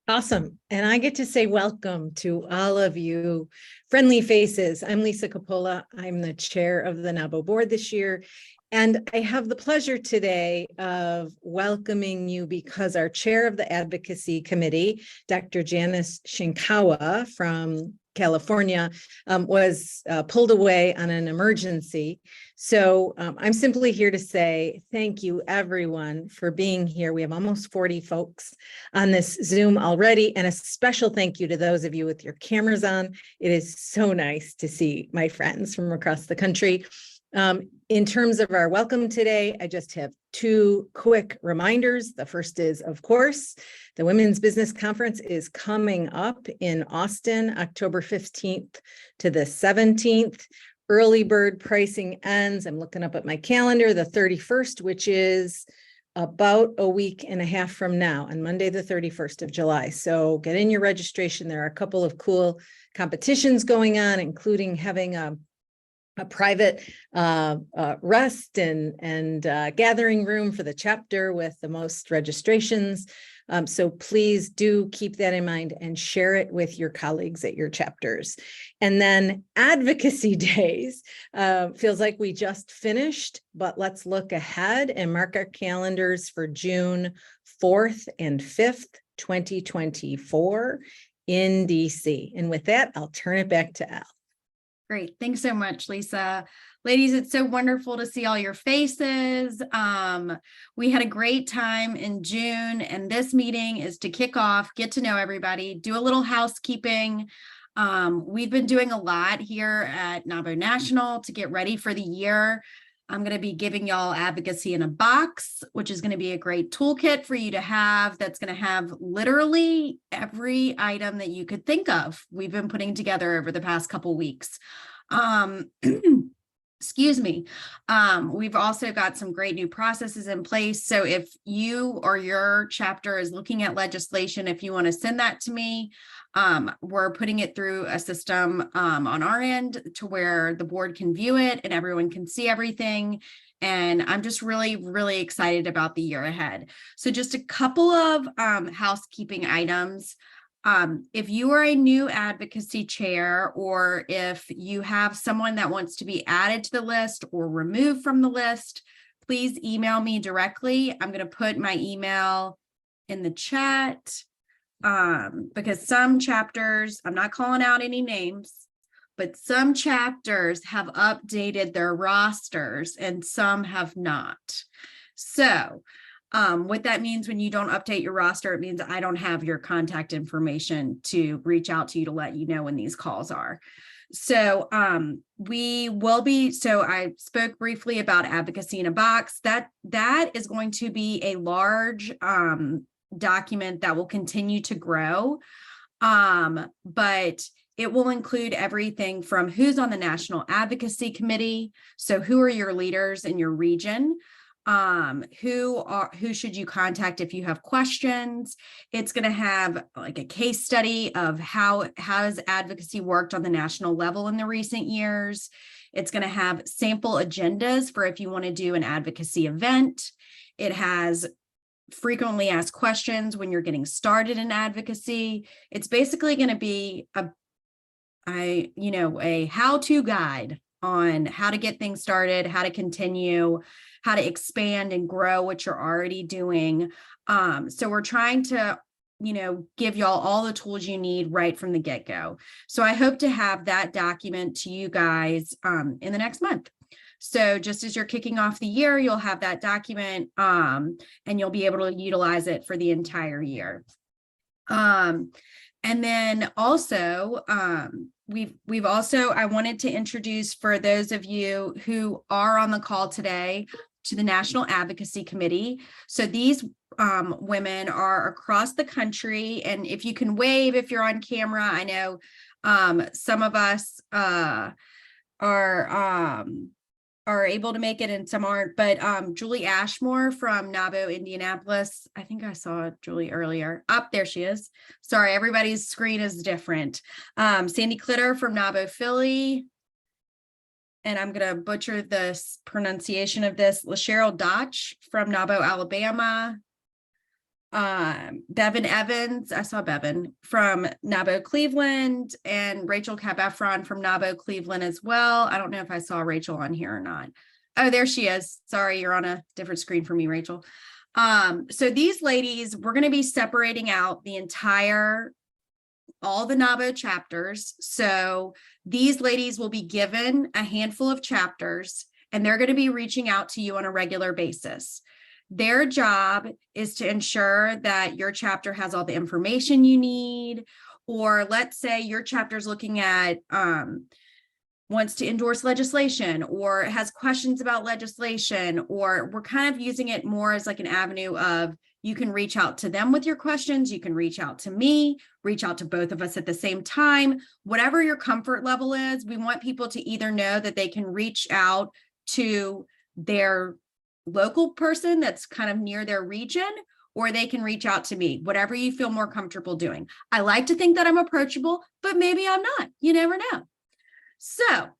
Awesome. And I get to say welcome to all of you friendly faces. I'm Lisa Coppola. I'm the chair of the NABO board this year. And I have the pleasure today of welcoming you because our chair of the Advocacy Committee, Dr. Janice Shinkawa from California, was pulled away on an emergency. So I'm simply here to say thank you, everyone, for being here. We have almost 40 folks on this Zoom already, and a special thank you to those of you with your cameras on. It is so nice to see my friends from across the country. In terms of our welcome today, I just have two quick reminders. The first is, of course, the Women's Business Conference is coming up in Austin, October 15th to the 17th. Early bird pricing ends, I'm looking up at my calendar, the 31st, which is about a week and a half from now, on Monday, the 31st of July. So get in your registration. There are a couple of cool competitions going on, including having a private rest and gathering room for the chapter with the most registrations. So please do keep that in mind and share it with your colleagues at your chapters. And then Advocacy Days feels like we just finished, but let's look ahead and mark our calendars for June 4th and 5th, 2024 in DC. And with that, I'll turn it back to Al. Great. Thanks so much, Lisa. Ladies, it's so wonderful to see all your faces. We had a great time in June, and this meeting is to kick off, get to know everybody, do a little housekeeping. We've been doing a lot here at NABO National to get ready for the year. I'm going to be giving y'all Advocacy in a Box, which is going to be a great toolkit for you to have. That's going to have literally every item that you could think of. We've been putting together over the past couple weeks. Excuse me. We've also got some great new processes in place. So if you or your chapter is looking at legislation, if you want to send that to me, we're putting it through a system on our end to where the board can view it and everyone can see everything. And I'm just really, really excited about the year ahead. So just a couple of housekeeping items. If you are a new advocacy chair, or if you have someone that wants to be added to the list or removed from the list, please email me directly. I'm going to put my email in the chat because some chapters, I'm not calling out any names, but some chapters have updated their rosters and some have not. So what that means when you don't update your roster, it means I don't have your contact information to reach out to you to let you know when these calls are. So we will be, so I spoke briefly about Advocacy in a Box. That is going to be a large document that will continue to grow, but it will include everything from who's on the National Advocacy Committee. So who are your leaders in your region? Who should you contact if you have questions? It's going to have like a case study of how has advocacy worked on the national level in the recent years. It's going to have sample agendas for if you want to do an advocacy event. It has frequently asked questions when you're getting started in advocacy. It's basically going to be a how-to guide on how to get things started, how to continue, how to expand and grow what you're already doing. So we're trying to, give y'all all the tools you need right from the get-go. So I hope to have that document to you guys in the next month. So just as you're kicking off the year, you'll have that document and you'll be able to utilize it for the entire year. And then also, we've also, I wanted to introduce, for those of you who are on the call today, to the National Advocacy Committee. So these women are across the country, and if you can wave if you're on camera, I know some of us are able to make it and some aren't, but Julie Ashmore from NABO Indianapolis, I think I saw Julie earlier. There she is. Sorry, everybody's screen is different. Sandy Clitter from NABO Philly, and I'm going to butcher this pronunciation of this, LaCheryl Dotch from NABO Alabama, Bevan Evans, I saw Bevan from Nabo Cleveland, and Rachel Cabefron from Nabo Cleveland as well. I don't know if I saw Rachel on here or not. Oh, there she is. Sorry, you're on a different screen from me, Rachel. So these ladies, we're going to be separating out all the Nabo chapters. So these ladies will be given a handful of chapters, and they're going to be reaching out to you on a regular basis. Their job is to ensure that your chapter has all the information you need, or let's say your chapter is looking at wants to endorse legislation or has questions about legislation, or we're kind of using it more as like an avenue of you can reach out to them with your questions, you can reach out to me, reach out to both of us at the same time, whatever your comfort level is. We want people to either know that they can reach out to their local person that's kind of near their region, or they can reach out to me, whatever you feel more comfortable doing. I like to think that I'm approachable, but maybe I'm not. You never know. So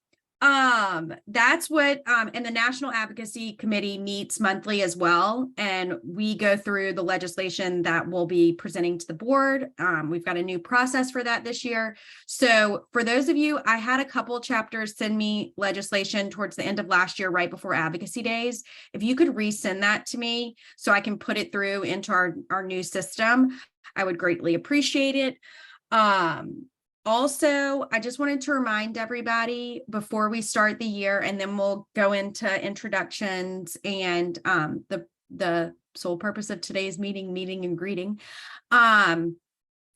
that's what, and the National Advocacy Committee meets monthly as well. And we go through the legislation that we'll be presenting to the board. We've got a new process for that this year. So for those of you, I had a couple chapters send me legislation towards the end of last year, right before advocacy days. If you could resend that to me so I can put it through into our new system, I would greatly appreciate it. Also, I just wanted to remind everybody before we start the year, and then we'll go into introductions and the sole purpose of today's meeting and greeting.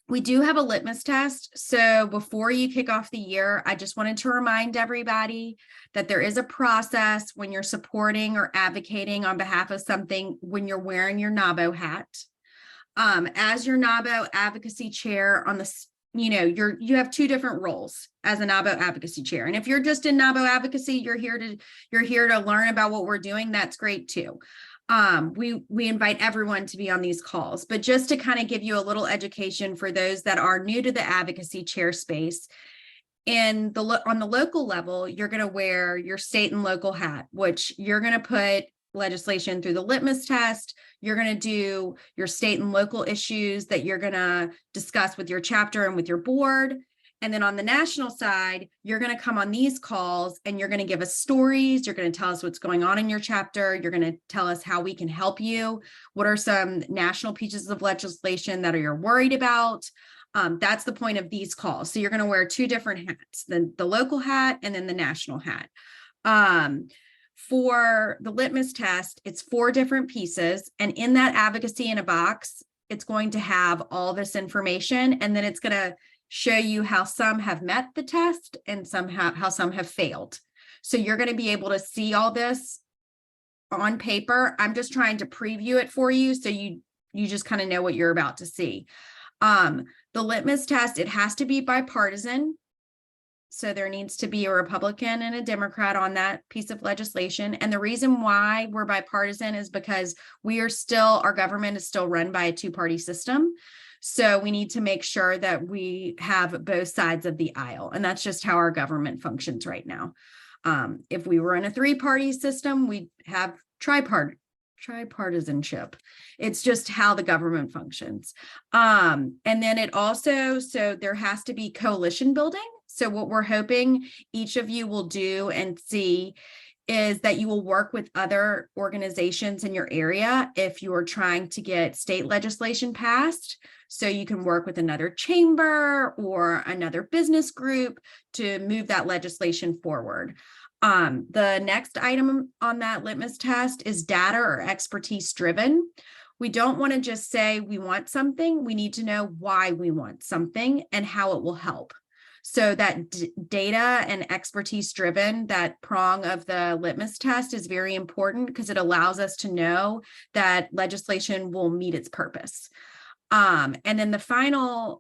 We do have a litmus test. So before you kick off the year, I just wanted to remind everybody that there is a process when you're supporting or advocating on behalf of something when you're wearing your NABO hat. As your NABO advocacy chair on the you have two different roles as a NABO advocacy chair. And if you're just in NABO advocacy, you're here to learn about what we're doing. That's great too. We invite everyone to be on these calls, but just to kind of give you a little education for those that are new to the advocacy chair space. On the local level, you're going to wear your state and local hat, which you're going to put legislation through the litmus test. You're going to do your state and local issues that you're going to discuss with your chapter and with your board. And then on the national side, you're going to come on these calls and you're going to give us stories. You're going to tell us what's going on in your chapter. You're going to tell us how we can help you. What are some national pieces of legislation that you're worried about? That's the point of these calls. So you're going to wear two different hats, the local hat and then the national hat. For the litmus test, it's 4 different pieces. And in that advocacy in a box, it's going to have all this information. And then it's going to show you how some have met the test and how some have failed. So you're going to be able to see all this on paper. I'm just trying to preview it for you so you just kind of know what you're about to see. The litmus test, it has to be bipartisan. So there needs to be a Republican and a Democrat on that piece of legislation. And the reason why we're bipartisan is because our government is still run by a 2-party system. So we need to make sure that we have both sides of the aisle. And that's just how our government functions right now. If we were in a 3-party system, we'd have tripartisanship. It's just how the government functions. And then so there has to be coalition building. So what we're hoping each of you will do and see is that you will work with other organizations in your area if you are trying to get state legislation passed. So you can work with another chamber or another business group to move that legislation forward. The next item on that litmus test is data or expertise driven. We don't want to just say we want something. We need to know why we want something and how it will help. So that data and expertise driven, that prong of the litmus test is very important because it allows us to know that legislation will meet its purpose. And then the final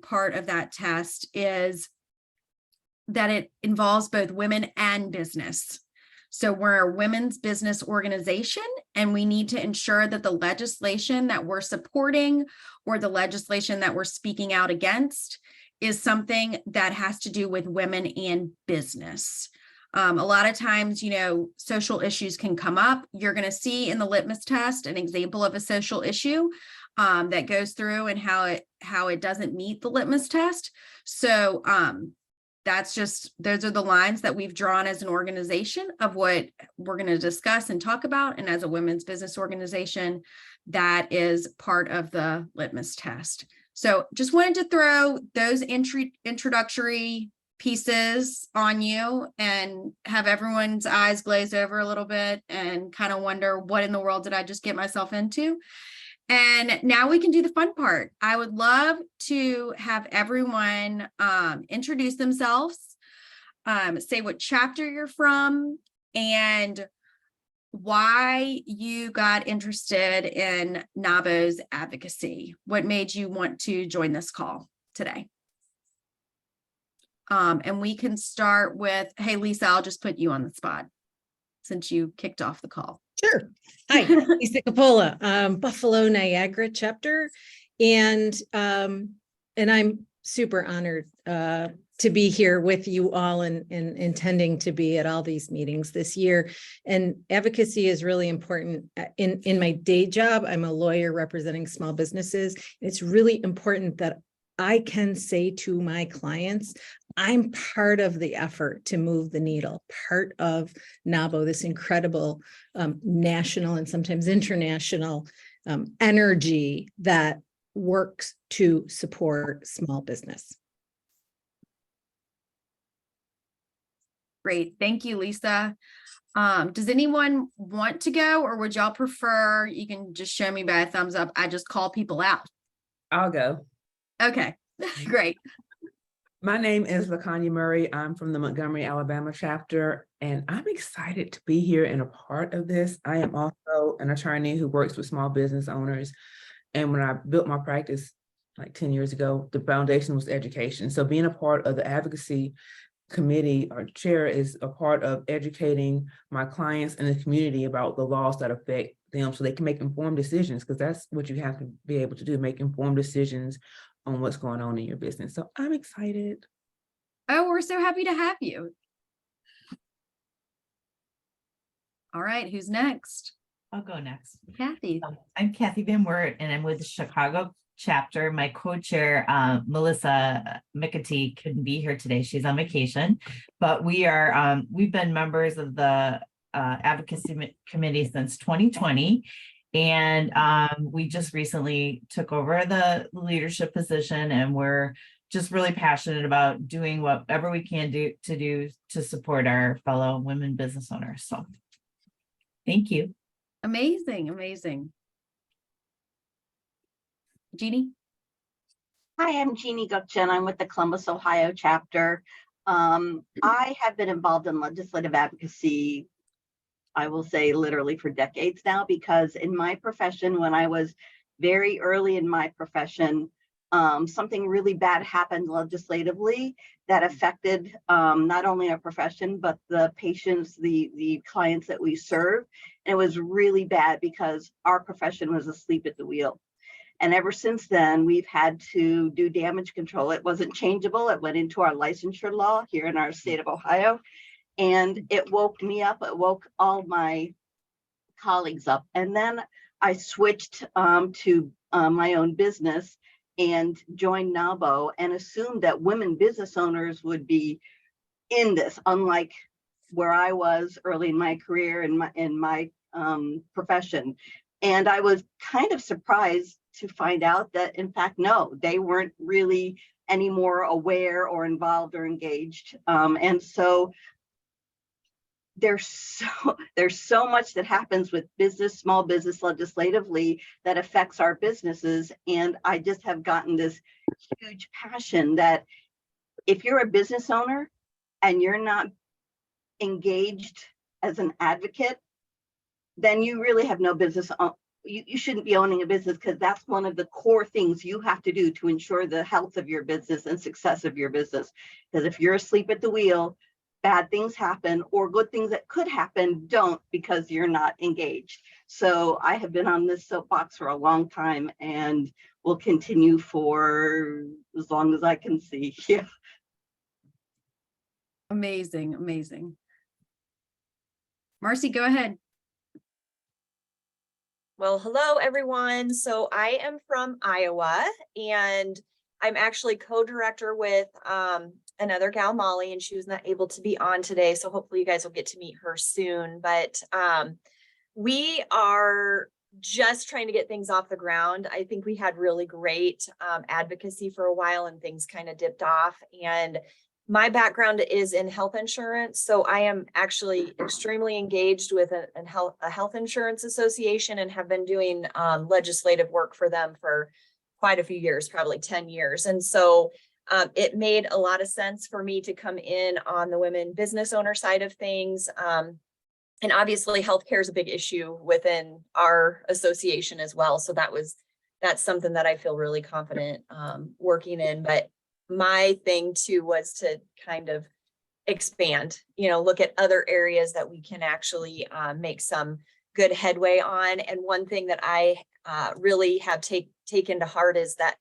part of that test is that it involves both women and business. So we're a women's business organization, and we need to ensure that the legislation that we're supporting or the legislation that we're speaking out against is something that has to do with women and business. A lot of times, social issues can come up. You're going to see in the litmus test an example of a social issue. that goes through and how it doesn't meet the litmus test. So those are the lines that we've drawn as an organization of what we're going to discuss and talk about. And as a women's business organization, that is part of the litmus test. So just wanted to throw those introductory pieces on you and have everyone's eyes glaze over a little bit and kind of wonder, what in the world did I just get myself into? And now we can do the fun part. I would love to have everyone introduce themselves, say what chapter you're from, and why you got interested in NABO's advocacy. What made you want to join this call today? And we can start with, hey, Lisa, I'll just put you on the spot since you kicked off the call. Sure. Hi, Lisa Capola, Buffalo Niagara chapter, and I'm super honored to be here with you all and intending to be at all these meetings this year. And advocacy is really important. In my day job, I'm a lawyer representing small businesses. It's really important that I can say to my clients, I'm part of the effort to move the needle, part of NABO, this incredible national and sometimes international energy that works to support small business. Great. Thank you, Lisa. Does anyone want to go, or would y'all prefer, you can just show me by a thumbs up, I just call people out? I'll go. Okay, great. My name is LaConya Murray. I'm from the Montgomery, Alabama chapter, and I'm excited to be here and a part of this. I am also an attorney who works with small business owners. And when I built my practice like 10 years ago, the foundation was education. So being a part of the advocacy committee or chair is a part of educating my clients and the community about the laws that affect them so they can make informed decisions, because that's what you have to be able to do, make informed decisions on what's going on in your business. So I'm excited. Oh, we're so happy to have you. All right, who's next? I'll go next. Kathy. I'm Kathy Van Wert, and I'm with the Chicago chapter. My co-chair, Melissa McAtee, couldn't be here today. She's on vacation, but we've been members of the advocacy committee since 2020. And we just recently took over the leadership position, and we're just really passionate about doing whatever we can do to support our fellow women business owners. So thank you. Amazing, amazing. Jeannie? Hi, I'm Jeannie Gukchen. I'm with the Columbus, Ohio chapter. I have been involved in legislative advocacy, I will say literally for decades now, because in my profession, when I was very early in my profession, something really bad happened legislatively that affected not only our profession, but the patients, the clients that we serve. And it was really bad because our profession was asleep at the wheel. And ever since then, we've had to do damage control. It wasn't changeable. It went into our licensure law here in our state of Ohio. And it woke me up. It woke all my colleagues up. And then I switched to my own business and joined NABO and assumed that women business owners would be in this, unlike where I was early in my career in my profession. And I was kind of surprised to find out that, in fact, no, they weren't really any more aware or involved or engaged. And so there's so much that happens with small business legislatively that affects our businesses. And I just have gotten this huge passion that if you're a business owner and you're not engaged as an advocate, then you really have no business. You shouldn't be owning a business, because that's one of the core things you have to do to ensure the health of your business and success of your business. Because if you're asleep at the wheel, bad things happen, or good things that could happen don't, because you're not engaged. So I have been on this soapbox for a long time and will continue for as long as I can see. Yeah. Amazing, amazing. Marcy, go ahead. Well, hello, everyone. So I am from Iowa, and I'm actually co-director with another gal, Molly, and she was not able to be on today. So hopefully you guys will get to meet her soon. But we are just trying to get things off the ground. I think we had really great advocacy for a while, and things kind of dipped off. And my background is in health insurance. So I am actually extremely engaged with a health insurance association, and have been doing legislative work for them for quite a few years, probably 10 years. And so it made a lot of sense for me to come in on the women business owner side of things. And obviously healthcare is a big issue within our association as well. So that's something that I feel really confident working in. But my thing too was to kind of expand, look at other areas that we can actually make some good headway on. And one thing that I really have taken to heart is that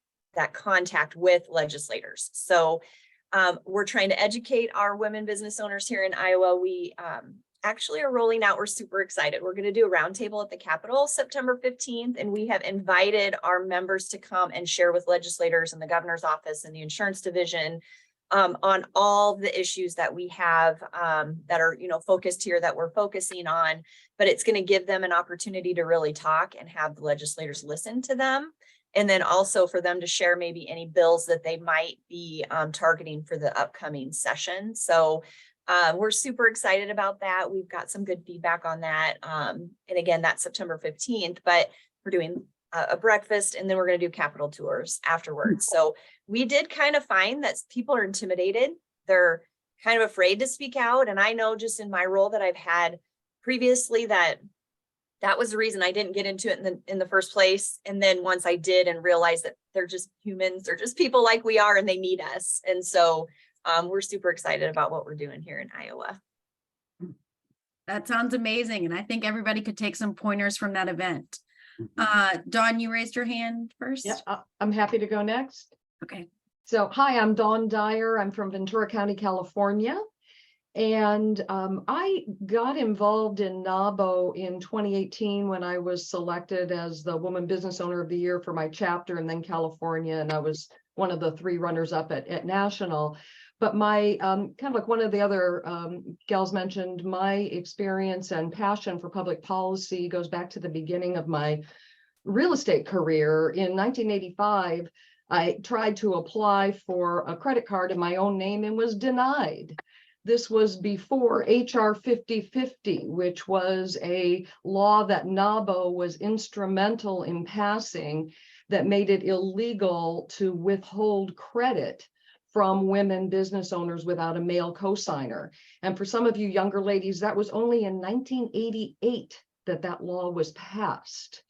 contact with legislators. So we're trying to educate our women business owners here in Iowa. We actually are rolling out, we're super excited. We're going to do a roundtable at the Capitol September 15th, and we have invited our members to come and share with legislators in the governor's office and the insurance division on all the issues that we have that are, focused here, that we're focusing on. But it's going to give them an opportunity to really talk and have the legislators listen to them. And then also for them to share maybe any bills that they might be targeting for the upcoming session. So we're super excited about that. We've got some good feedback on that. And again, that's September 15th, but we're doing a breakfast, and then we're going to do Capitol tours afterwards. So we did kind of find that people are intimidated. They're kind of afraid to speak out. And I know just in my role that I've had previously that was the reason I didn't get into it in the first place. And then once I did and realized that they're just humans, they're just people like we are, and they need us. And so we're super excited about what we're doing here in Iowa. That sounds amazing. And I think everybody could take some pointers from that event. Dawn, you raised your hand first. Yeah, I'm happy to go next. Okay. So, hi, I'm Dawn Dyer. I'm from Ventura County, California. And I got involved in NABO in 2018 when I was selected as the Woman Business Owner of the Year for my chapter, and then California. And I was one of the 3 runners up at national. But my kind of like one of the other gals mentioned, my experience and passion for public policy goes back to the beginning of my real estate career. In 1985, I tried to apply for a credit card in my own name and was denied. This was before HR 5050, which was a law that NABO was instrumental in passing that made it illegal to withhold credit from women business owners without a male cosigner. And for some of you younger ladies, that was only in 1988 that law was passed.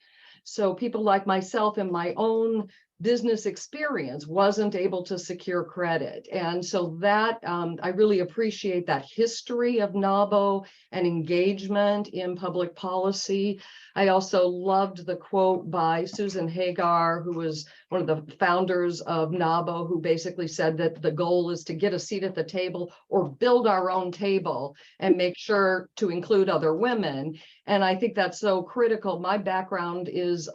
So people like myself in my own business experience wasn't able to secure credit. And so that I really appreciate that history of NABO and engagement in public policy. I also loved the quote by Susan Hagar, who was one of the founders of NABO, who basically said that the goal is to get a seat at the table or build our own table and make sure to include other women. And I think that's so critical. My background is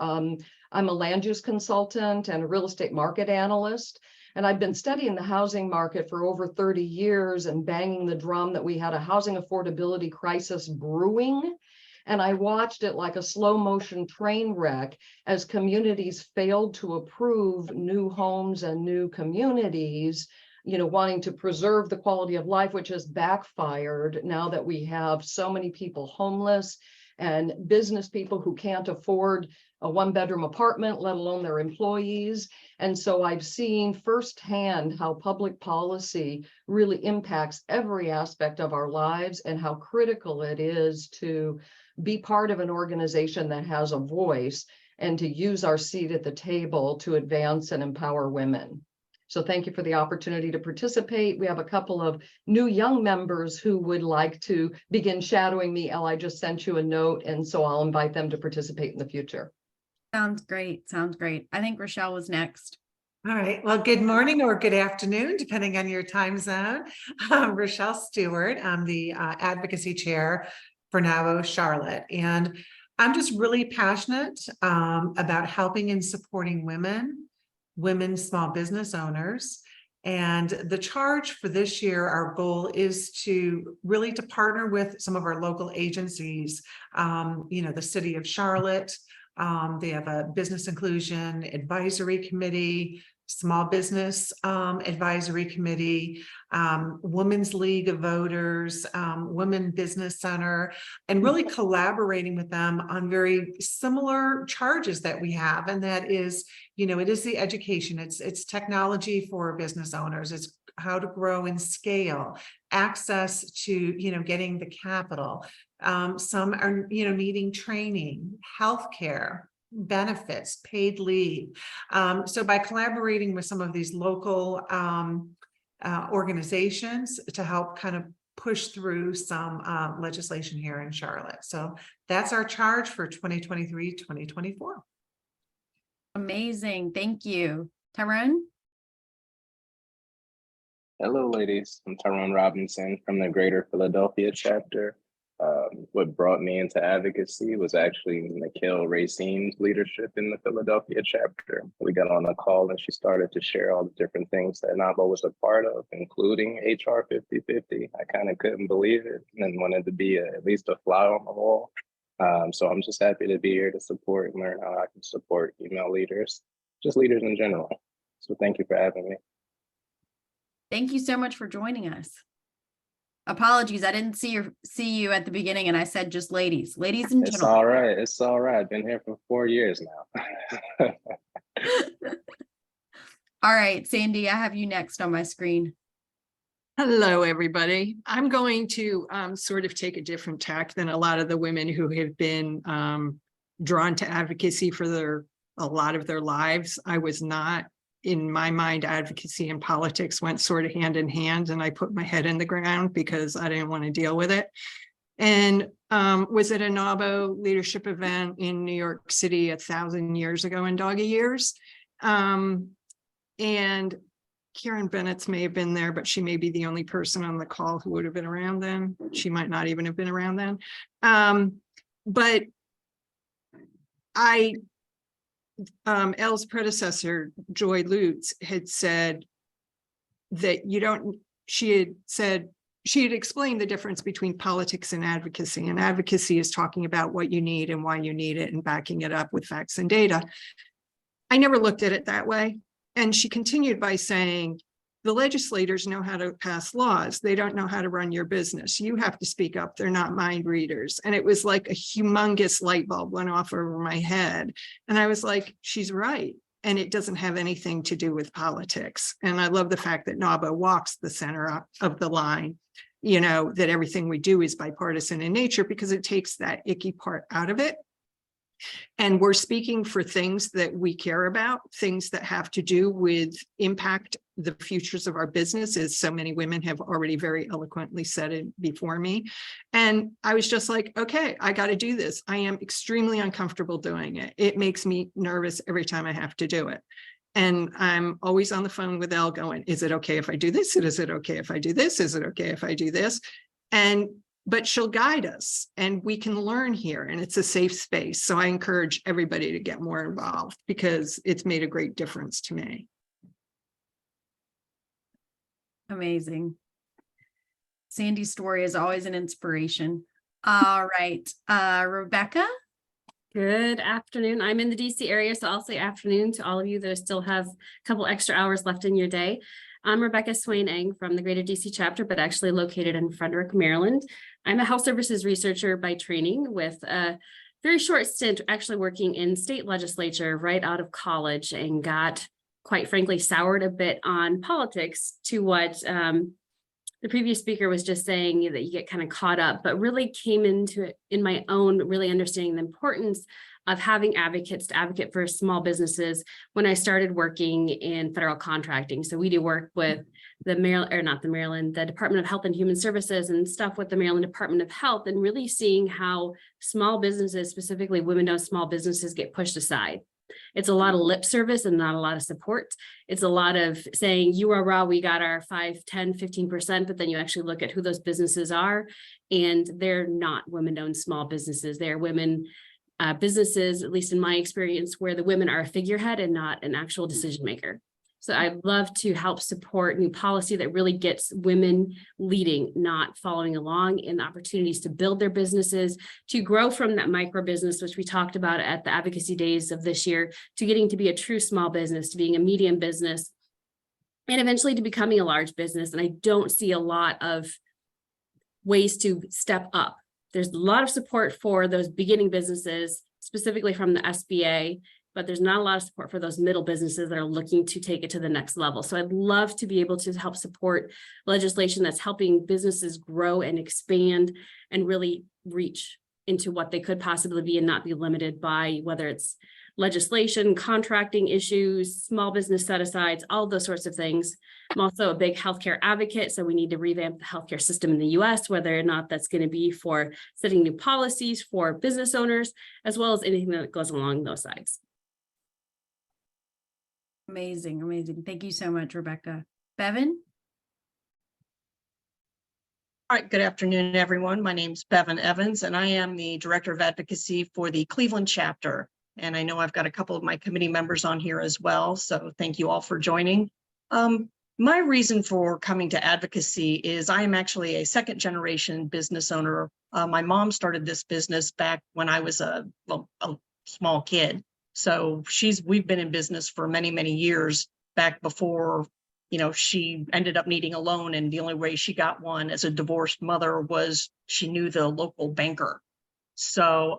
I'm a land use consultant and a real estate market analyst. And I've been studying the housing market for over 30 years and banging the drum that we had a housing affordability crisis brewing. And I watched it like a slow motion train wreck as communities failed to approve new homes and new communities, wanting to preserve the quality of life, which has backfired now that we have so many people homeless and business people who can't afford a 1-bedroom apartment, let alone their employees. And so I've seen firsthand how public policy really impacts every aspect of our lives and how critical it is to be part of an organization that has a voice and to use our seat at the table to advance and empower women. So thank you for the opportunity to participate. We have a couple of new young members who would like to begin shadowing me. I just sent you a note, and so I'll invite them to participate in the future. Sounds great. Sounds great. I think Rochelle was next. All right. Well, good morning or good afternoon, depending on your time zone. I'm Rochelle Stewart. I'm the advocacy chair for NABO Charlotte. And I'm just really passionate about helping and supporting women small business owners. And the charge for this year, our goal is to really to partner with some of our local agencies, the city of Charlotte. They have a business inclusion advisory committee, small business advisory committee, Women's League of Voters, Women Business Center, and really collaborating with them on very similar charges that we have. And that is, it is the education, it's technology for business owners, it's how to grow and scale, access to, getting the capital. Some are, needing training, healthcare, benefits, paid leave. So by collaborating with some of these local organizations to help kind of push through some legislation here in Charlotte. So that's our charge for 2023, 2024. Amazing. Thank you. Tyrone? Hello, ladies. I'm Tyrone Robinson from the Greater Philadelphia chapter. What brought me into advocacy was actually Nikhil Racine's leadership in the Philadelphia chapter. We got on a call and she started to share all the different things that NABO was a part of, including HR 5050. I kind of couldn't believe it and wanted to be at least a fly on the wall. So I'm just happy to be here to support and learn how I can support female leaders, just leaders in general. So thank you for having me. Thank you so much for joining us. Apologies, I didn't see you at the beginning and I said just ladies and gentlemen. It's all right. It's all right. I've been here for 4 years now. All right, Sandy, I have you next on my screen. Hello, everybody. I'm going to sort of take a different tack than a lot of the women who have been drawn to advocacy for a lot of their lives. I was not. In my mind, advocacy and politics went sort of hand in hand, and I put my head in the ground because I didn't want to deal with it. And was at a NABO leadership event in New York City 1,000 years ago in doggy years. And Karen Bennett's may have been there, but she may be the only person on the call who would have been around then. She might not even have been around then. But Elle's predecessor, Joy Lutz, had said that she had explained the difference between politics and advocacy is talking about what you need and why you need it and backing it up with facts and data. I never looked at it that way. And she continued by saying, the legislators know how to pass laws. They don't know how to run your business. You have to speak up. They're not mind readers. And it was like a humongous light bulb went off over my head. And I was like, she's right. And it doesn't have anything to do with politics. And I love the fact that NABO walks the center of the line, that everything we do is bipartisan in nature because it takes that icky part out of it. And we're speaking for things that we care about, things that have to do with impact the futures of our business, as so many women have already very eloquently said it before me. And I was just like, okay, I got to do this. I am extremely uncomfortable doing it. It makes me nervous every time I have to do it. And I'm always on the phone with Elle going, is it okay if I do this? Is it okay if I do this? Is it okay if I do this? But she'll guide us and we can learn here and it's a safe space. So I encourage everybody to get more involved because it's made a great difference to me. Amazing. Sandy's story is always an inspiration. All right, Rebecca. Good afternoon. I'm in the DC area, so I'll say afternoon to all of you that still have a couple extra hours left in your day. I'm Rebecca Swain-Eng from the Greater DC chapter, but actually located in Frederick, Maryland. I'm a health services researcher by training with a very short stint actually working in state legislature right out of college and got, quite frankly, soured a bit on politics to what the previous speaker was just saying, that you get kind of caught up, but really came into it in my own really understanding the importance of having advocates to advocate for small businesses when I started working in federal contracting. So we do work with the Department of Health and Human Services and stuff with the Maryland Department of Health, and really seeing how small businesses, specifically women-owned small businesses, get pushed aside. It's a lot of lip service and not a lot of support. It's a lot of saying, you are raw, we got our 5, 10, 15%, but then you actually look at who those businesses are, and they're not women-owned small businesses. They're women businesses, at least in my experience, where the women are a figurehead and not an actual decision maker. So I'd love to help support new policy that really gets women leading, not following along, in the opportunities to build their businesses, to grow from that micro business, which we talked about at the advocacy days of this year, to getting to be a true small business, to being a medium business, and eventually to becoming a large business. And I don't see a lot of ways to step up. There's a lot of support for those beginning businesses, specifically from the SBA, but there's not a lot of support for those middle businesses that are looking to take it to the next level. So I'd love to be able to help support legislation that's helping businesses grow and expand and really reach into what they could possibly be and not be limited by whether it's legislation, contracting issues, small business set-asides, all those sorts of things. I'm also a big healthcare advocate, so we need to revamp the healthcare system in the US, whether or not that's going to be for setting new policies for business owners, as well as anything that goes along those sides. Amazing, amazing. Thank you so much, Rebecca. Bevan? All right, good afternoon, everyone. My name is Bevan Evans, and I am the Director of Advocacy for the Cleveland chapter. And I know I've got a couple of my committee members on here as well, so thank you all for joining. My reason for coming to advocacy is I am actually a second generation business owner. My mom started this business back when I was a small kid. So we've been in business for many, many years, back before, she ended up needing a loan. And the only way she got one as a divorced mother was she knew the local banker. So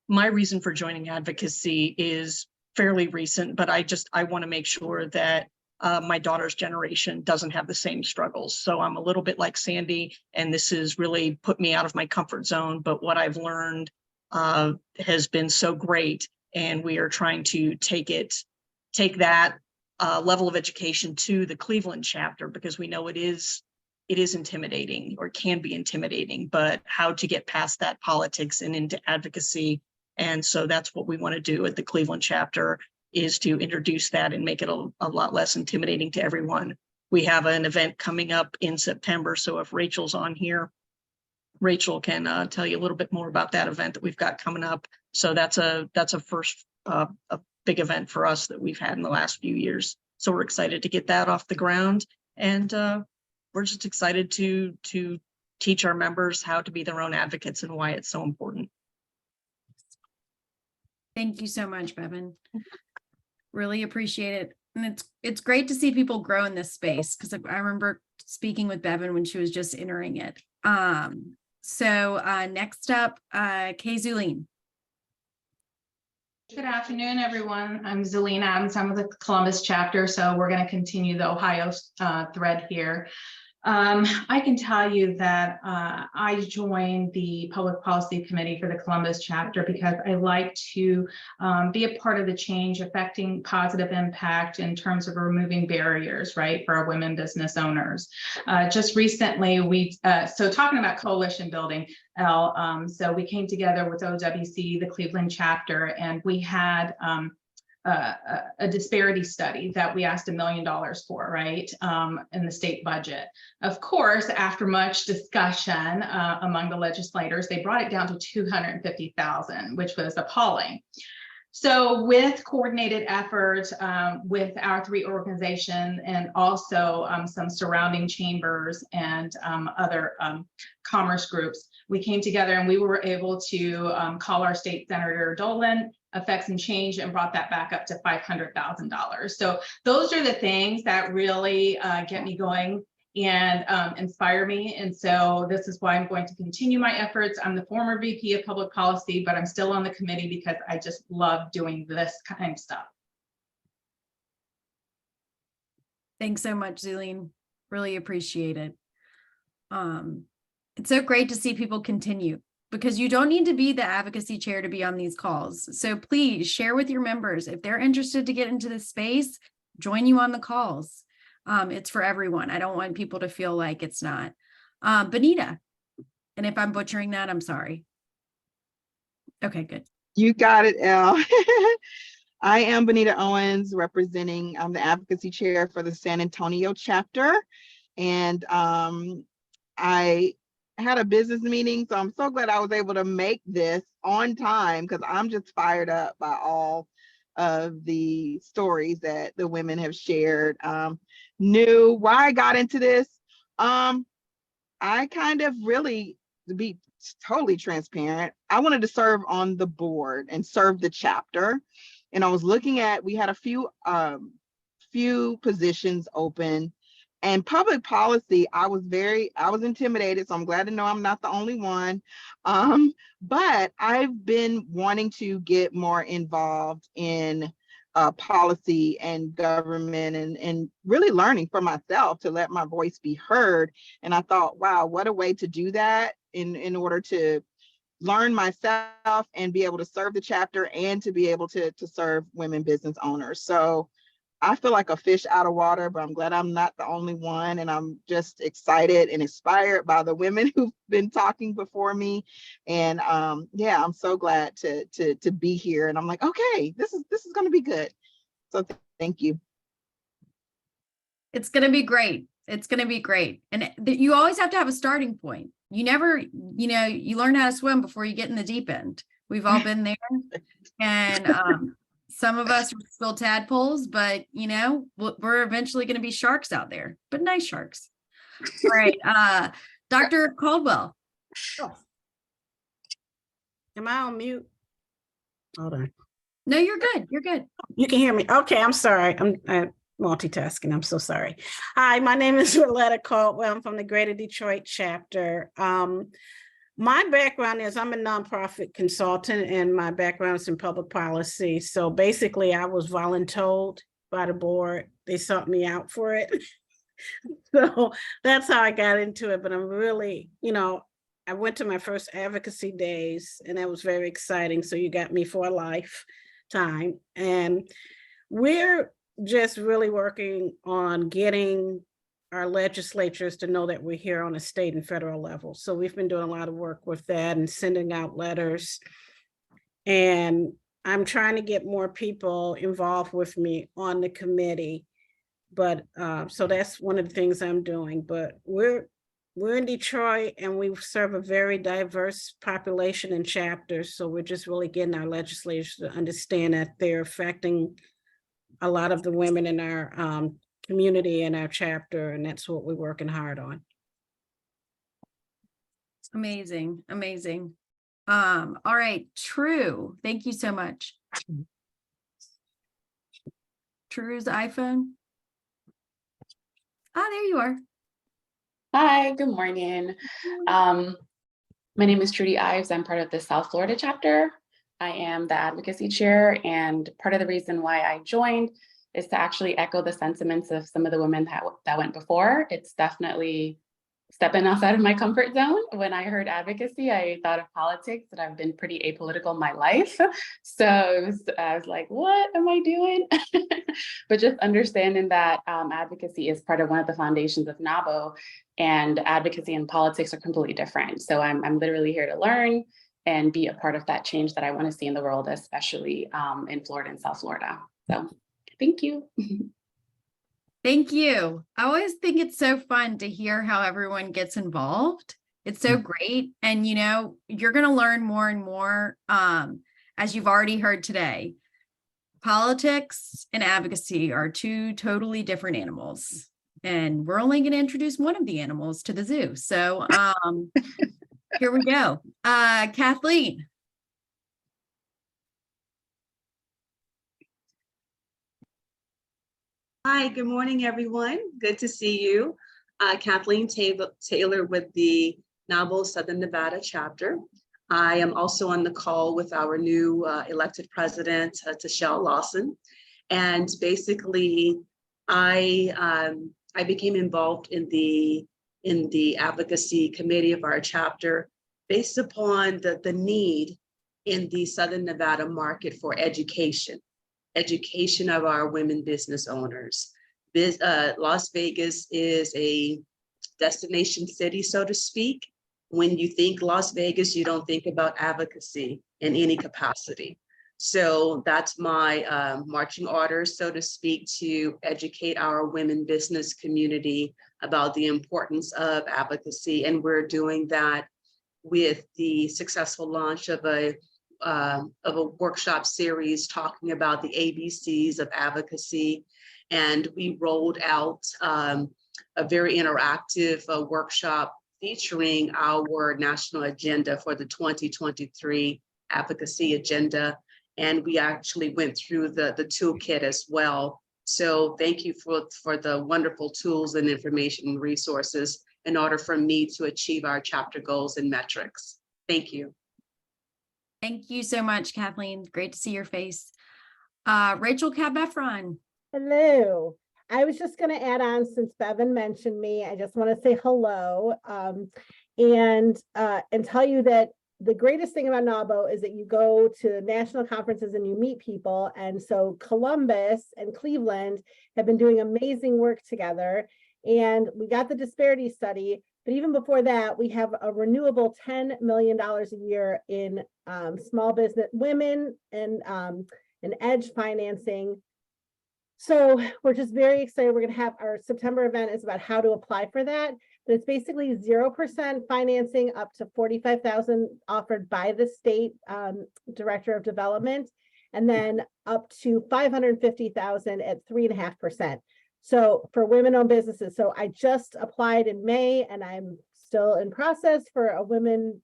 my reason for joining advocacy is fairly recent, but I want to make sure that my daughter's generation doesn't have the same struggles. So I'm a little bit like Sandy, and this has really put me out of my comfort zone. But what I've learned has been so great. And we are trying to take that level of education to the Cleveland chapter, because we know it is intimidating, or can be intimidating, but how to get past that politics and into advocacy. And so that's what we want to do at the Cleveland chapter, is to introduce that and make it a lot less intimidating to everyone. We have an event coming up in September. So if Rachel's on here, Rachel can tell you a little bit more about that event that we've got coming up. So that's a first a big event for us that we've had in the last few years. So we're excited to get that off the ground, and we're just excited to teach our members how to be their own advocates and why it's so important. Thank you so much, Bevan. Really appreciate it. And it's great to see people grow in this space, because I remember speaking with Bevan when she was just entering it. So next up, Kay Zulene. Good afternoon, everyone. I'm Zelina Adams. I'm with the Columbus chapter, so we're going to continue the Ohio thread here. I can tell you that I joined the Public Policy Committee for the Columbus chapter because I like to be a part of the change affecting positive impact in terms of removing barriers, right, for our women business owners. Just recently, so talking about coalition building, so we came together with OWC, the Cleveland chapter, and we had a disparity study that we asked $1 million for, right, in the state budget. Of course, after much discussion among the legislators, they brought it down to $250,000, which was appalling. So with coordinated efforts with our 3 organizations, and also some surrounding chambers and other commerce groups, we came together and we were able to call our state senator Dolan, affect some change, and brought that back up to $500,000. So those are the things that really get me going and inspire me. And so this is why I'm going to continue my efforts. I'm the former VP of Public Policy, but I'm still on the committee because I just love doing this kind of stuff. Thanks so much, Zelene. Really appreciate it. It's so great to see people continue, because you don't need to be the advocacy chair to be on these calls. So please share with your members. If they're interested to get into this space, join you on the calls. It's for everyone. I don't want people to feel like it's not. Benita, and if I'm butchering that, I'm sorry. Okay, good. You got it, Elle. I am Benita Owens, representing the advocacy chair for the San Antonio chapter. And I had a business meeting, so I'm so glad I was able to make this on time because I'm just fired up by all of the stories that the women have shared. Knew why I got into this. I kind of really, to be totally transparent, I wanted to serve on the board and serve the chapter. And I was looking at, we had a few positions open, and public policy, I was intimidated. So I'm glad to know I'm not the only one. But I've been wanting to get more involved in policy and government, and really learning for myself to let my voice be heard. And I thought, wow, what a way to do that in order to learn myself and be able to serve the chapter and to be able to serve women business owners. So I feel like a fish out of water, but I'm glad I'm not the only one. And I'm just excited and inspired by the women who've been talking before me. And yeah, I'm so glad to be here. And I'm like, okay, this is going to be good. So thank you. It's going to be great. It's going to be great. And you always have to have a starting point. You never, you learn how to swim before you get in the deep end. We've all been there. And some of us are still tadpoles, but we're eventually going to be sharks out there, but nice sharks. All right. Dr. Caldwell. Am I on mute? Hold on. No, you're good. You're good. You can hear me. Okay, I'm sorry. I'm multitasking. I'm so sorry. Hi, my name is Willetta Caldwell. I'm from the Greater Detroit chapter. My background is I'm a nonprofit consultant, and my background is in public policy. So basically, I was voluntold by the board. They sought me out for it. So that's how I got into it. But I'm really, I went to my first advocacy days, and that was very exciting. So you got me for a lifetime. And we're just really working on getting our legislatures to know that we're here on a state and federal level. So we've been doing a lot of work with that and sending out letters. And I'm trying to get more people involved with me on the committee. But so that's one of the things I'm doing. But we're in Detroit, and we serve a very diverse population and chapters. So we're just really getting our legislators to understand that they're affecting a lot of the women in our community and our chapter, and that's what we're working hard on. Amazing. Amazing. All right. True. Thank you so much. True's iPhone. Ah, there you are. Hi, good morning. My name is Trudy Ives. I'm part of the South Florida chapter. I am the advocacy chair, and part of the reason why I joined is to actually echo the sentiments of some of the women that went before. It's definitely stepping outside of my comfort zone. When I heard advocacy, I thought of politics, and I've been pretty apolitical my life. So I was like, what am I doing? But just understanding that advocacy is part of one of the foundations of NABO, and advocacy and politics are completely different. So I'm literally here to learn and be a part of that change that I want to see in the world, especially in Florida and South Florida. So thank you. Thank you. I always think it's so fun to hear how everyone gets involved. It's so great. And, you're going to learn more and more, as you've already heard today. Politics and advocacy are two totally different animals. And we're only going to introduce one of the animals to the zoo. So here we go. Kathleen. Hi, good morning, everyone. Good to see you. Kathleen Taylor with the NABO Southern Nevada chapter. I am also on the call with our new elected president, Tashelle Lawson. And basically, I became involved in the advocacy committee of our chapter based upon the need in the Southern Nevada market for education of our women business owners. Las Vegas is a destination city, so to speak. When you think Las Vegas, you don't think about advocacy in any capacity. So that's my marching orders, so to speak, to educate our women business community about the importance of advocacy. And we're doing that with the successful launch of a a workshop series talking about the ABCs of advocacy. And we rolled out a very interactive workshop featuring our national agenda for the 2023 advocacy agenda. And we actually went through the toolkit as well. So thank you for the wonderful tools and information and resources in order for me to achieve our chapter goals and metrics. Thank you. Thank you so much, Kathleen. Great to see your face. Rachel Cabefron. Hello. I was just going to add on, since Bevan mentioned me, I just want to say hello and tell you that the greatest thing about NAWBO is that you go to national conferences and you meet people. And so Columbus and Cleveland have been doing amazing work together. And we got the disparity study. But even before that, we have a renewable $10 million a year in small business women and edge financing. So we're just very excited. We're going to have our September event is about how to apply for that. But it's basically 0% financing up to $45,000 offered by the state director of development, and then up to $550,000 at 3.5%. So for women-owned businesses. So I just applied in May, and I'm still in process for a women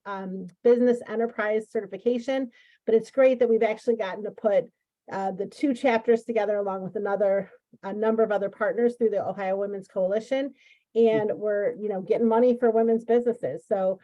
business enterprise certification. But it's great that we've actually gotten to put the 2 chapters together along with a number of other partners through the Ohio Women's Coalition. And we're, getting money for women's businesses. So,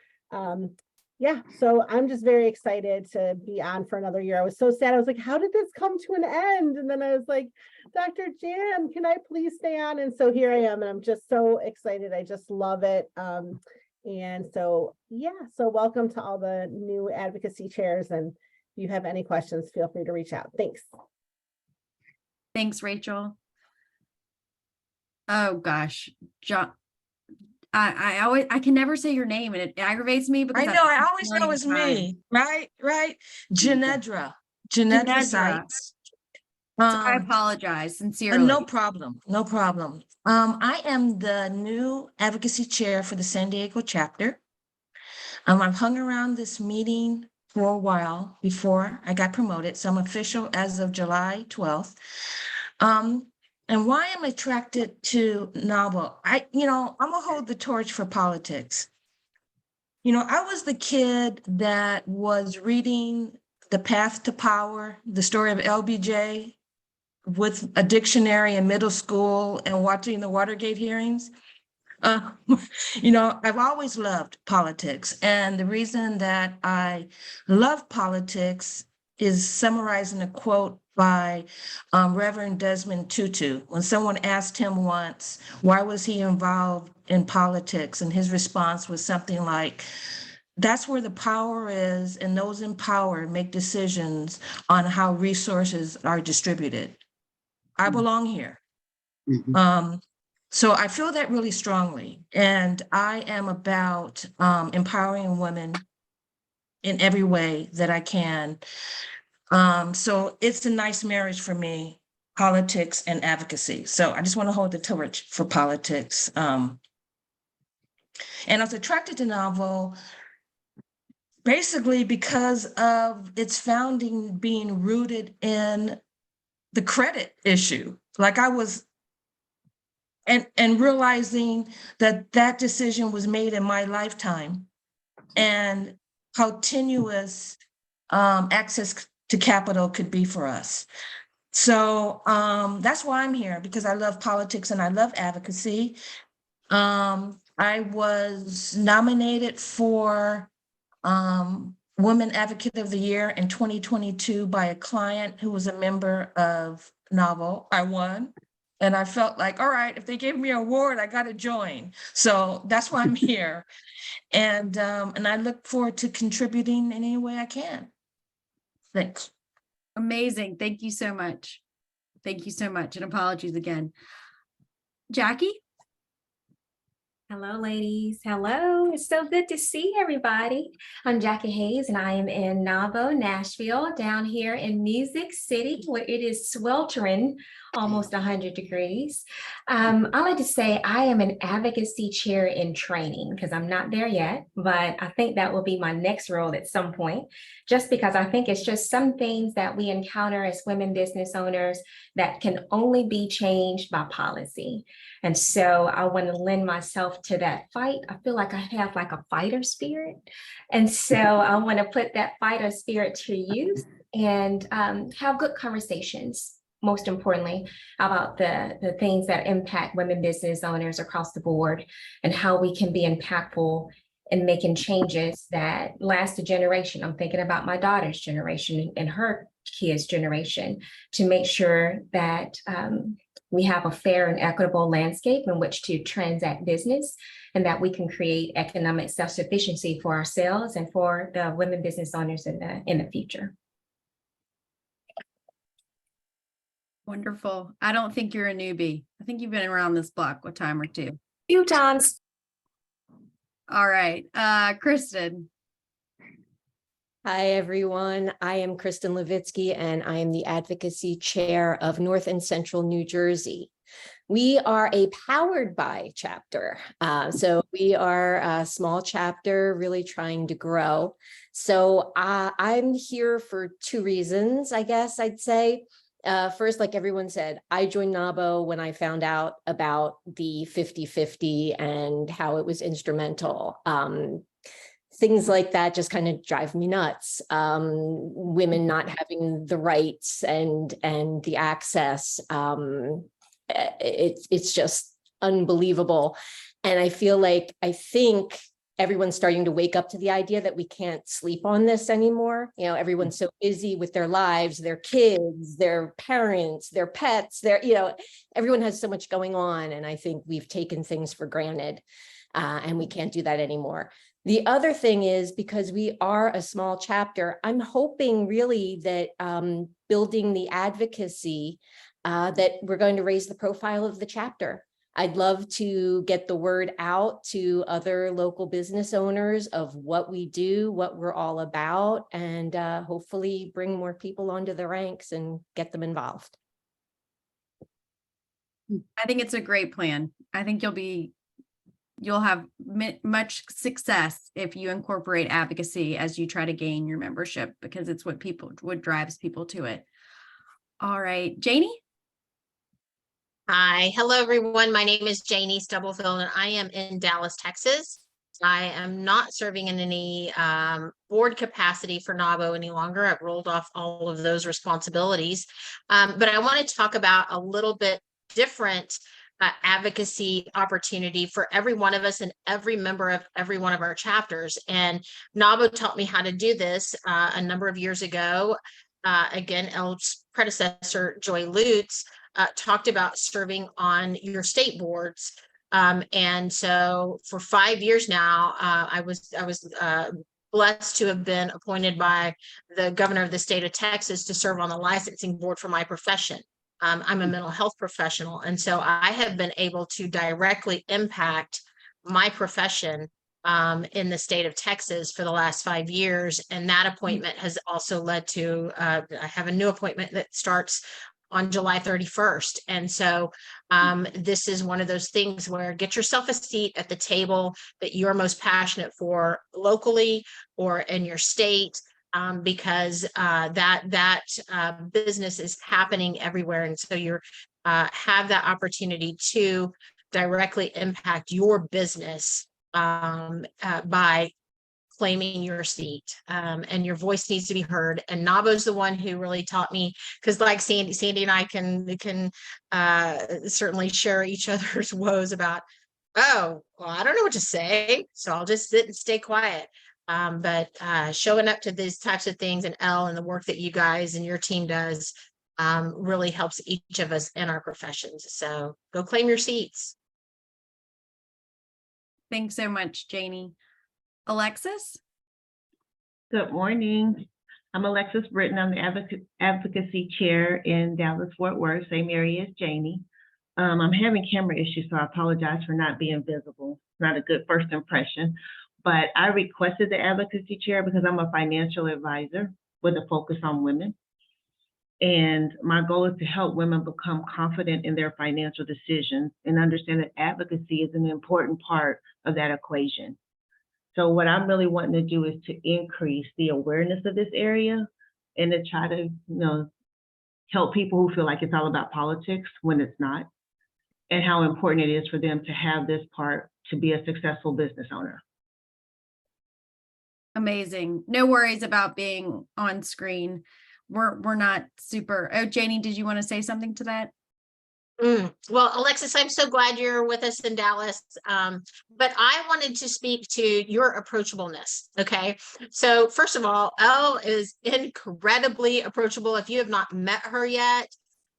yeah, so I'm just very excited to be on for another year. I was so sad. I was like, how did this come to an end? And then I was like, Dr. Jan, can I please stay on? And so here I am, and I'm just so excited. I just love it. And so, yeah, so welcome to all the new advocacy chairs. And if you have any questions, feel free to reach out. Thanks. Thanks, Rachel. Oh gosh, John. I can never say your name, and it aggravates me because I know. I always know it's me, right? Janedra Sites. I apologize sincerely. No problem. No problem. I am the new advocacy chair for the San Diego chapter. I've hung around this meeting for a while before I got promoted, so I'm official as of July 12th. And why I'm attracted to NAWBO, I'm gonna hold the torch for politics. I was the kid that was reading The Path to Power, the story of LBJ, with a dictionary in middle school and watching the Watergate hearings. I've always loved politics. And the reason that I love politics is summarized in a quote by Reverend Desmond Tutu. When someone asked him once, why was he involved in politics? And his response was something like, that's where the power is, and those in power make decisions on how resources are distributed. I belong here. So I feel that really strongly. And I am about empowering women in every way that I can. So it's a nice marriage for me, politics and advocacy. So I just want to hold the torch for politics. And I was attracted to NAWBO basically because of its founding being rooted in the credit issue. Like I was, and realizing that that decision was made in my lifetime, and how tenuous access to capital could be for us. So that's why I'm here, because I love politics and I love advocacy. I was nominated for Women Advocate of the Year in 2022 by a client who was a member of NAWBO. I won. And I felt like, all right, if they gave me an award, I got to join. So that's why I'm here. And I look forward to contributing in any way I can. Thanks. Amazing. Thank you so much. Thank you so much. And apologies again. Jackie? Hello, ladies. Hello. It's so good to see everybody. I'm Jackie Hayes, and I am in NAWBO, Nashville, down here in Music City, where it is sweltering almost 100 degrees. I like to say I am an advocacy chair in training because I'm not there yet, but I think that will be my next role at some point, just because I think it's just some things that we encounter as women business owners that can only be changed by policy. And so I want to lend myself to that fight. I feel like I have like a fighter spirit. And so I want to put that fighter spirit to use and have good conversations, most importantly, about the things that impact women business owners across the board and how we can be impactful in making changes that last a generation. I'm thinking about my daughter's generation and her kids' generation to make sure that we have a fair and equitable landscape in which to transact business and that we can create economic self-sufficiency for ourselves and for the women business owners in the future. Wonderful. I don't think you're a newbie. I think you've been around this block a time or two. Few times. All right, Kristen. Hi, everyone. I am Kristen Levitsky, and I am the Advocacy Chair of North and Central New Jersey. We are a powered by chapter. So we are a small chapter really trying to grow. So I'm here for two reasons, I guess I'd say. First, like everyone said, I joined NABO when I found out about the 50-50 and how it was instrumental. Things like that just kind of drive me nuts. Women not having the rights and the access. It's just unbelievable. And I think everyone's starting to wake up to the idea that we can't sleep on this anymore. You know, everyone's so busy with their lives, their kids, their parents, their pets, everyone has so much going on. And I think we've taken things for granted and we can't do that anymore. The other thing is, because we are a small chapter, I'm hoping really that building the advocacy, that we're going to raise the profile of the chapter. I'd love to get the word out to other local business owners of what we do, what we're all about, and hopefully bring more people onto the ranks and get them involved. I think it's a great plan. I think you'll have much success if you incorporate advocacy as you try to gain your membership, because it's what drives people to it. All right, Janie. Hi, hello everyone. My name is Janie Stubblefield and I am in Dallas, Texas. I am not serving in any board capacity for NABO any longer. I've rolled off all of those responsibilities. But I want to talk about a little bit different advocacy opportunity for every one of us and every member of every one of our chapters. And NABO taught me how to do this a number of years ago. Again, Elle's predecessor, Joy Lutz, talked about serving on your state boards. And so for 5 years now, I was blessed to have been appointed by the governor of the state of Texas to serve on the licensing board for my profession. I'm a mental health professional. And so I have been able to directly impact my profession in the state of Texas for the last 5 years. And that appointment has also led to, I have a new appointment that starts on July 31st. And so this is one of those things where get yourself a seat at the table that you're most passionate for locally or in your state, because that business is happening everywhere. And so you have that opportunity to directly impact your business by claiming your seat, and your voice needs to be heard. And NABO's the one who really taught me, because like Sandy and I can certainly share each other's woes about, oh, well, I don't know what to say, so I'll just sit and stay quiet. But showing up to these types of things, and Elle and the work that you guys and your team does really helps each of us in our professions. So go claim your seats. Thanks so much, Janie. Alexis? Good morning. I'm Alexis Britton. I'm the advocacy chair in Dallas-Fort Worth, same area as Janie. I'm having camera issues, so I apologize for not being visible. Not a good first impression, but I requested the advocacy chair because I'm a financial advisor with a focus on women. And my goal is to help women become confident in their financial decisions and understand that advocacy is an important part of that equation. So what I'm really wanting to do is to increase the awareness of this area and to try to, help people who feel like it's all about politics when it's not, and how important it is for them to have this part to be a successful business owner. Amazing. No worries about being on screen. We're not super. Oh, Janie, did you want to say something to that? Well, Alexis, I'm so glad you're with us in Dallas. But I wanted to speak to your approachableness. Okay. So first of all, Elle is incredibly approachable. If you have not met her yet,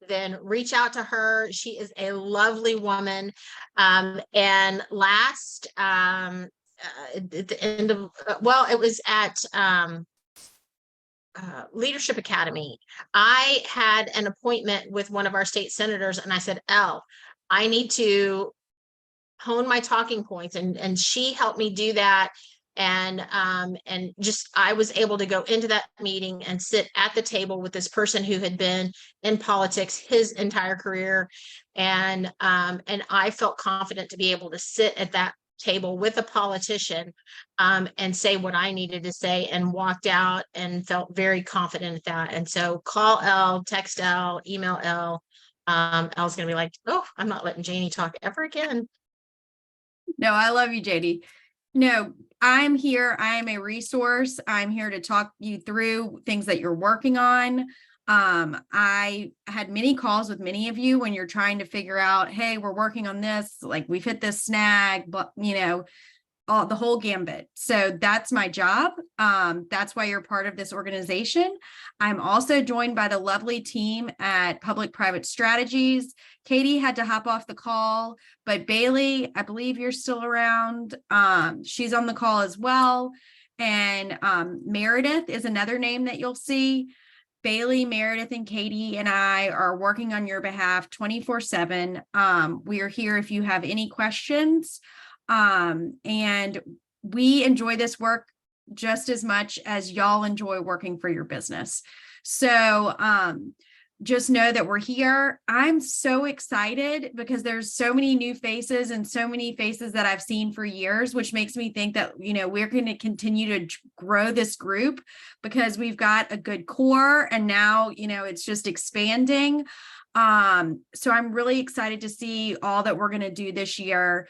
then reach out to her. She is a lovely woman. And last, at the end of, it was at, Leadership Academy. I had an appointment with one of our state senators and I said, Elle, I need to hone my talking points. And she helped me do that. And just, I was able to go into that meeting and sit at the table with this person who had been in politics his entire career. And I felt confident to be able to sit at that table with a politician and say what I needed to say, and walked out and felt very confident at that. And so call Elle, text Elle, email Elle. Elle's gonna be like, oh, I'm not letting Janie talk ever again. No, I love you, JD. No, I'm here. I'm a resource. I'm here to talk you through things that you're working on. I had many calls with many of you when you're trying to figure out, hey, we're working on this, like we've hit this snag, but the whole gambit. So that's my job. That's why you're part of this organization. I'm also joined by the lovely team at Public-Private Strategies. Katie had to hop off the call, but Bailey, I believe you're still around. She's on the call as well. And Meredith is another name that you'll see. Bailey, Meredith, and Katie and I are working on your behalf 24/7. We are here if you have any questions. And we enjoy this work just as much as y'all enjoy working for your business. So just know that we're here. I'm so excited because there's so many new faces and so many faces that I've seen for years, which makes me think that, we're going to continue to grow this group because we've got a good core and now, it's just expanding. So I'm really excited to see all that we're going to do this year.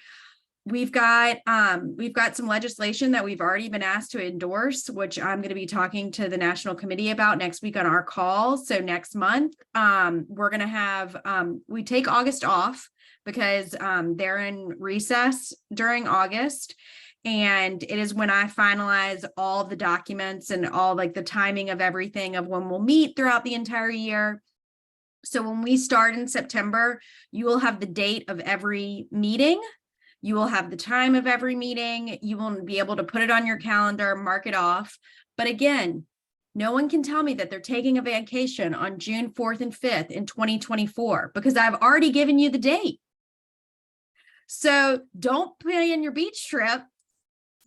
We've got some legislation that we've already been asked to endorse, which I'm going to be talking to the National Committee about next week on our call. So next month, we're going to have, we take August off because they're in recess during August. And it is when I finalize all the documents and all like the timing of everything of when we'll meet throughout the entire year. So when we start in September, you will have the date of every meeting. You will have the time of every meeting. You will be able to put it on your calendar, mark it off. But again, no one can tell me that they're taking a vacation on June 4th and 5th in 2024 because I've already given you the date. So don't plan your beach trip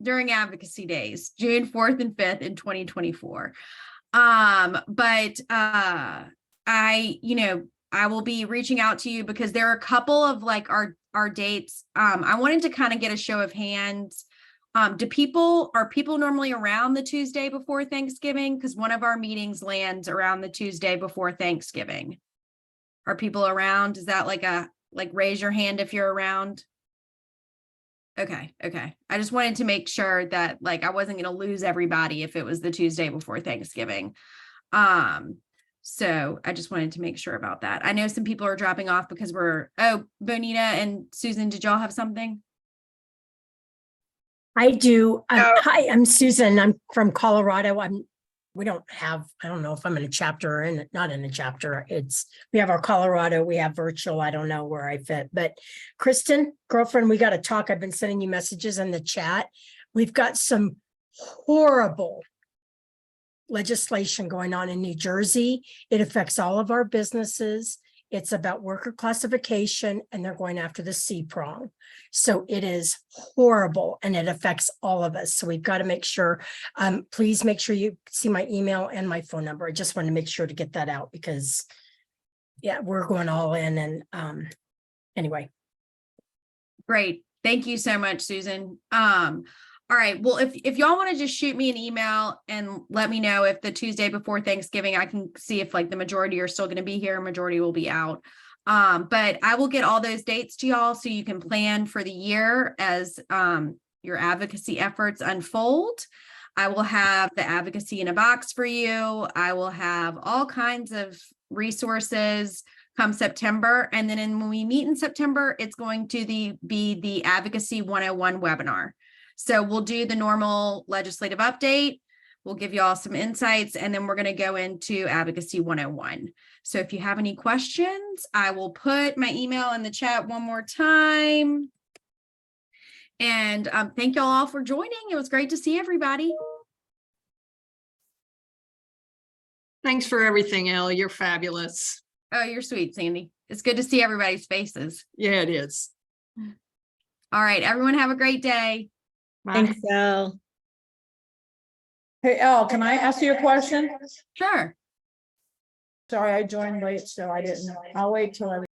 during advocacy days, June 4th and 5th in 2024. I will be reaching out to you because there are a couple of like our dates. I wanted to kind of get a show of hands. Are people normally around the Tuesday before Thanksgiving? Because one of our meetings lands around the Tuesday before Thanksgiving. Are people around? Is that like raise your hand if you're around? Okay. I just wanted to make sure that I wasn't going to lose everybody if it was the Tuesday before Thanksgiving. So I just wanted to make sure about that. I know some people are dropping off because Bonita and Susan, did y'all have something? I do. Hi, I'm Susan. I'm from Colorado. We don't have, I don't know if I'm in a chapter or not in a chapter. We have our Colorado, we have virtual. I don't know where I fit, but Kristen, girlfriend, we got to talk. I've been sending you messages in the chat. We've got some horrible legislation going on in New Jersey. It affects all of our businesses. It's about worker classification and they're going after the C prong. So it is horrible and it affects all of us. So we've got to make sure, please make sure you see my email and my phone number. I just want to make sure to get that out because yeah, we're going all in and anyway. Great. Thank you so much, Susan. All right. Well, if y'all want to just shoot me an email and let me know if the Tuesday before Thanksgiving, I can see if like the majority are still going to be here, majority will be out. But I will get all those dates to y'all so you can plan for the year as your advocacy efforts unfold. I will have the advocacy in a box for you. I will have all kinds of resources come September. And then when we meet in September, it's going to be the Advocacy 101 webinar. So we'll do the normal legislative update. We'll give you all some insights, and then we're going to go into Advocacy 101. So if you have any questions, I will put my email in the chat one more time. And thank y'all all for joining. It was great to see everybody. Thanks for everything, Elle. You're fabulous. Oh, you're sweet, Sandy. It's good to see everybody's faces. Yeah, it is. All right, everyone have a great day. Bye. Elle. Hey, Elle, can I ask you a question? Sure. Sorry, I joined late, so I didn't. I'll wait till I